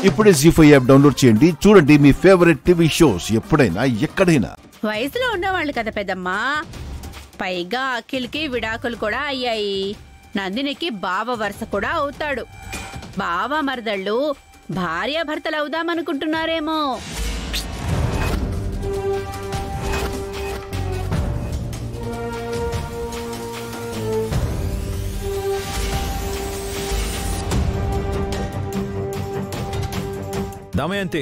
ఇప్పుడే జీ5 app download చేయండి. చూడండి మీ ఫేవరెట్ టీవీ షోస్ ఎప్పుడైనా ఎక్కడైనా. వయసులో ఉన్నవాళ్ళు కదా పెద్దమ్మా. పైగా అఖిల్కి విడాకులు కూడా అయ్యాయి. నందినికి బావ వరుస కూడా అవుతాడు. బావ మరదళ్ళు భార్యాభర్తలు అవుదామనుకుంటున్నారేమో. దమయంతి,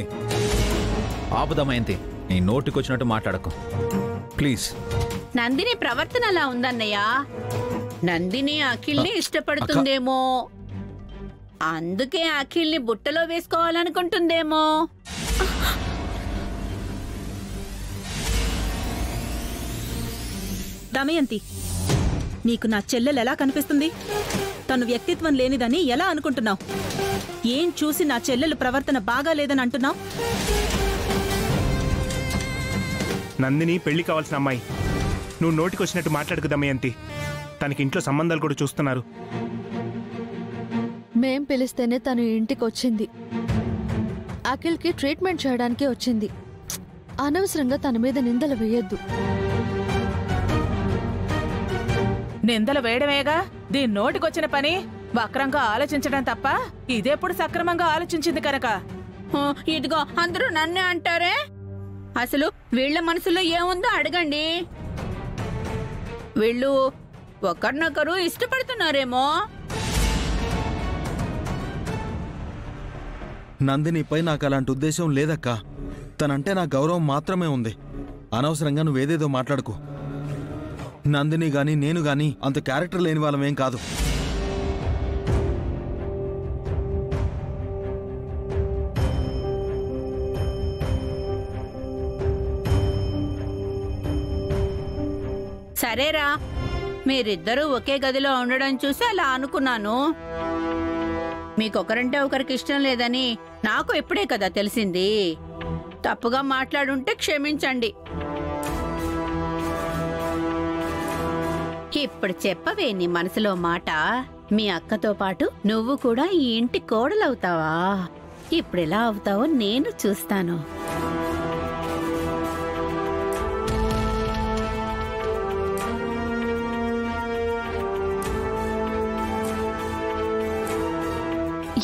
ఆపు దమయంతి, నీ నోటికొచ్చినట్టు మాట్లాడకు ప్లీజ్. నందిని ప్రవర్తన అలా ఉందన్నయ్య. నందిని అఖిల్ని ఇష్టపడుతుందేమో, అందుకే అఖిల్ని బుట్టలో వేసుకోవాలనుకుంటుందేమో. దమయంతి, నీకు నా చెల్లెలు ఎలా కనిపిస్తుంది? తను వ్యక్తిత్వం లేనిదని ఎలా అనుకుంటున్నావు? ఏం చూసి నా చెల్లెలు ప్రవర్తన బాగాలేదని అంటున్నావు? నందిని పెళ్లి కావాల్సిన అమ్మాయి. నువ్వు నోటికొచ్చినట్టు మాట్లాడుకు దమయంతి. తనకి ఇంట్లో సంబంధాలు కూడా చూస్తున్నారు. మేం పిలిస్తేనే తను ఇంటికి వచ్చింది. అఖిల్కి ట్రీట్మెంట్ చేయడానికి వచ్చింది. అనవసరంగా తన మీద నిందలు వేయొద్దు. నిందలు వేయడమేగా దీని నోటికొచ్చిన పని. వక్రంగా ఆలోచించడం తప్ప ఇదేప్పుడు సక్రమంగా ఆలోచించింది కనుక. ఇదిగో అందరూ నన్నే అంటారే. అసలు వీళ్ళ మనసులో ఏముందో అడగండి. వీళ్ళు ఒకరినొకరు ఇష్టపడుతున్నారేమో. నందినిపై నాకు అలాంటి ఉద్దేశం లేదక్కా. తనంటే నా గౌరవం మాత్రమే ఉంది. అనవసరంగా నువ్వేదేదో మాట్లాడుకో. నందిని గాని నేను గాని అంత క్యారెక్టర్ లేని వాళ్ళమేం కాదు. సరేరా, మీరిద్దరూ ఒకే గదిలో ఉండడం చూసి అలా అనుకున్నాను. మీకొకరంటే ఒకరికి ఇష్టం లేదని నాకు ఇప్పుడే కదా తెలిసింది. తప్పుగా మాట్లాడుంటే క్షమించండి. ఇప్పుడు చెప్పవే నీ మనసులో మాట. మీ అక్కతో పాటు నువ్వు కూడా ఈ ఇంటి కోడలవుతావా? ఇప్పుడెలా అవుతావో నేను చూస్తాను.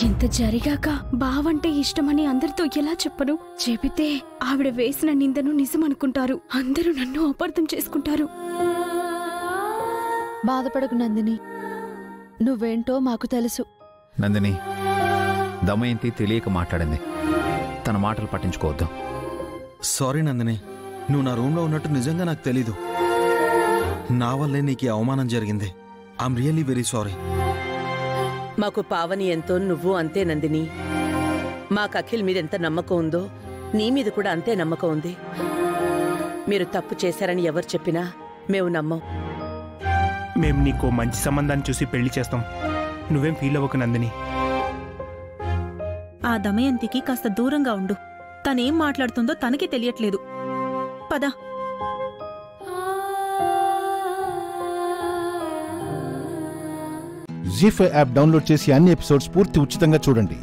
ఇంత జరిగాక బావంటే ఇష్టమని అందరితో ఎలా చెప్పను? చెబితే ఆవిడ వేసిన నిందను నిజమనుకుంటారు. అందరూ నన్ను అపార్థం చేసుకుంటారు. బాధపడకు నందిని, నువ్వేంటో మాకు తెలుసు. నందిని, దమయంతి తెలియక మాట్లాడింది. తన మాటలు పట్టించుకోవద్దు. సారీ నందిని, నువ్వు నా రూమ్లో ఉన్నట్టు నిజంగా నాకు తెలీదు. నా వల్లే నీకు అవమానం జరిగింది. I'm really very sorry. మాకు పావని ఎంతో, నువ్వు అంతే నందిని. మాకు అఖిల్ మీద ఎంత నమ్మకం ఉందో నీ మీద కూడా అంతే నమ్మకం ఉంది. మీరు తప్పు చేశారని ఎవరు చెప్పినా మేము నమ్మం. మేము నీకు మంచి సంబంధాన్ని చూసి పెళ్లి చేస్తాం. నువ్వేం ఫీల్ అవ్వకు నందిని. ఆ దమయంతికి కాస్త దూరంగా ఉండు. తనేం మాట్లాడుతుందో తనకి తెలియట్లేదు. పద. జీ5 యాప్ డౌన్లోడ్ చేసి అన్ని ఎపిసోడ్స్ పూర్తి ఉచితంగా చూడండి.